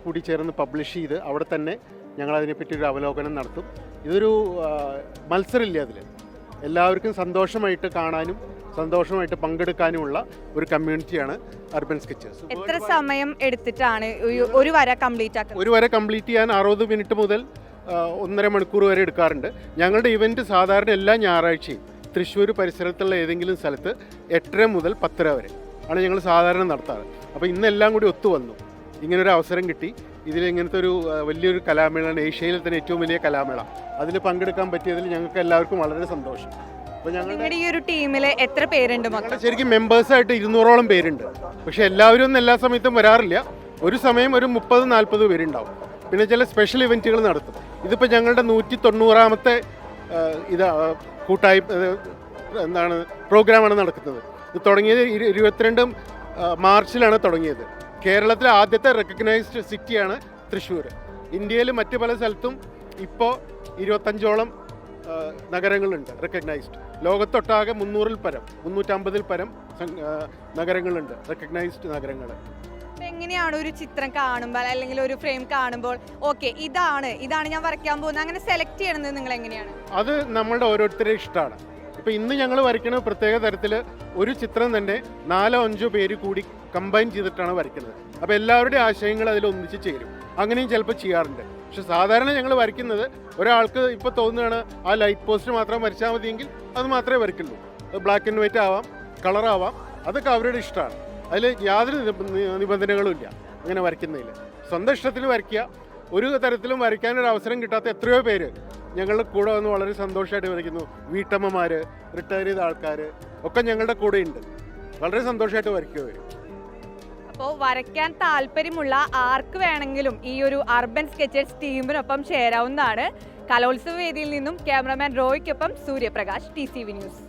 കൂടി ചേർന്ന് പബ്ലിഷ് ചെയ്ത് അവിടെ തന്നെ ഞങ്ങൾ അതിനെപ്പറ്റി ഒരു അവലോകനം നടത്തും. ഇതൊരു മത്സരമില്ല, അതിൽ എല്ലാവർക്കും സന്തോഷമായിട്ട് കാണാനും സന്തോഷമായിട്ട് പങ്കെടുക്കാനുമുള്ള ഒരു കമ്മ്യൂണിറ്റിയാണ് അർബൻ സ്കെച്ചേഴ്സ്. എത്ര സമയം എടുത്തിട്ടാണ് ഒരു വര കംപ്ലീറ്റ് ആക്കുന്നത്? ഒരു വര കംപ്ലീറ്റ് ചെയ്യാൻ 60 മിനിറ്റ് മുതൽ 1.5 മണിക്കൂർ വരെ എടുക്കാറുണ്ട്. ഞങ്ങളുടെ ഇവൻറ്റ് സാധാരണ എല്ലാ ഞായറാഴ്ചയും തൃശ്ശൂർ പരിസരത്തുള്ള ഏതെങ്കിലും സ്ഥലത്ത് 8:30 മുതൽ 10:30 വരെ ആണ് ഞങ്ങൾ സാധാരണ നടത്താറ്. അപ്പോൾ ഇന്നെല്ലാം കൂടി ഒത്തു വന്നു, ഇങ്ങനൊരു അവസരം കിട്ടി. ഇതിലിങ്ങനത്തെ ഒരു വലിയൊരു കലാമേളയാണ്, ഏഷ്യയിലെ തന്നെ ഏറ്റവും വലിയ കലാമേള. അതിൽ പങ്കെടുക്കാൻ പറ്റിയതിൽ ഞങ്ങൾക്ക് എല്ലാവർക്കും വളരെ സന്തോഷം. അപ്പോൾ ഞങ്ങളുടെ ഈ ഒരു ടീമിൽ എത്ര പേരുണ്ട്? ശരിക്കും മെമ്പേഴ്സായിട്ട് 200ഓളം പേരുണ്ട്. പക്ഷേ എല്ലാവരും ഒന്നും എല്ലാ സമയത്തും വരാറില്ല. ഒരു സമയം ഒരു 30-40 പേരുണ്ടാവും. പിന്നെ ചില സ്പെഷ്യൽ ഇവൻറ്റുകൾ നടത്തും. ഇതിപ്പോൾ ഞങ്ങളുടെ 190ാമത്തെ കൂട്ടായി പ്രോഗ്രാമാണ് നടക്കുന്നത്. ഇത് തുടങ്ങിയത് 22 മാർച്ചിലാണ് തുടങ്ങിയത്. കേരളത്തിലെ ആദ്യത്തെ റെക്കഗ്നൈസ്ഡ് സിറ്റിയാണ് തൃശ്ശൂർ. ഇന്ത്യയിൽ മറ്റ് പല സ്ഥലത്തും ഇപ്പോൾ 25ഓളം നഗരങ്ങളുണ്ട് റെക്കഗ്നൈസ്ഡ്. ലോകത്തൊട്ടാകെ 350 പരം നഗരങ്ങളുണ്ട്, റെക്കഗ്നൈസ്ഡ് നഗരങ്ങൾ. എങ്ങനെയാണ് ഒരു ചിത്രം കാണുമ്പോൾ അല്ലെങ്കിൽ ഒരു ഫ്രെയിം കാണുമ്പോൾ ഓക്കെ ഇതാണ് ഞാൻ വരയ്ക്കാൻ പോകുന്നത്, അങ്ങനെ സെലക്ട് ചെയ്യണമെന്ന് നിങ്ങൾ എങ്ങനെയാണ്? അത് നമ്മളുടെ ഓരോരുത്തരുടെ ഇഷ്ടമാണ്. ഇപ്പോൾ ഇന്ന് ഞങ്ങൾ വരയ്ക്കുന്ന പ്രത്യേക തരത്തിൽ ഒരു ചിത്രം തന്നെ 4-5 പേര് കൂടി കമ്പൈൻ ചെയ്തിട്ടാണ് വരയ്ക്കുന്നത്. അപ്പോൾ എല്ലാവരുടെയും ആശയങ്ങൾ അതിൽ ഒന്നിച്ച് ചേരും. അങ്ങനെയും ചിലപ്പോൾ ചെയ്യാറുണ്ട്. പക്ഷെ സാധാരണ ഞങ്ങൾ വരയ്ക്കുന്നത് ഒരാൾക്ക് ഇപ്പോൾ തോന്നുകയാണ് ആ ലൈറ്റ് പോസ്റ്റ് മാത്രം വരച്ചാൽ മതിയെങ്കിൽ അത് മാത്രമേ വരയ്ക്കുള്ളൂ. അത് ബ്ലാക്ക് ആൻഡ് വൈറ്റ് ആവാം, കളറാവാം, അതൊക്കെ അവരുടെ ഇഷ്ടമാണ്. അതിൽ യാതൊരു നിബന്ധനകളും ഇല്ല അങ്ങനെ വരയ്ക്കുന്നതിൽ. സ്വന്തം ഇഷ്ടത്തിൽ വരയ്ക്കുക. ഒരു തരത്തിലും വരയ്ക്കാനൊരു അവസരം കിട്ടാത്ത എത്രയോ പേര് ഞങ്ങളുടെ കൂടെ വന്ന് വളരെ സന്തോഷമായിട്ട് വരയ്ക്കുന്നു. വീട്ടമ്മമാർ, റിട്ടയർ ചെയ്ത ആൾക്കാർ ഒക്കെ ഞങ്ങളുടെ കൂടെ ഉണ്ട്. വളരെ സന്തോഷമായിട്ട് വരയ്ക്കുക വരും. അപ്പോൾ വരയ്ക്കാൻ താല്പര്യമുള്ള ആർക്ക് വേണമെങ്കിലും ഈ ഒരു അർബൻ സ്കെച്ചേഴ്സ് ടീമിനൊപ്പം ചേരാവുന്നതാണ്. കലോത്സവ വേദിയിൽ നിന്നും ക്യാമറാമാൻ റോയ്ക്കൊപ്പം സൂര്യപ്രകാശ്, TCV ന്യൂസ്.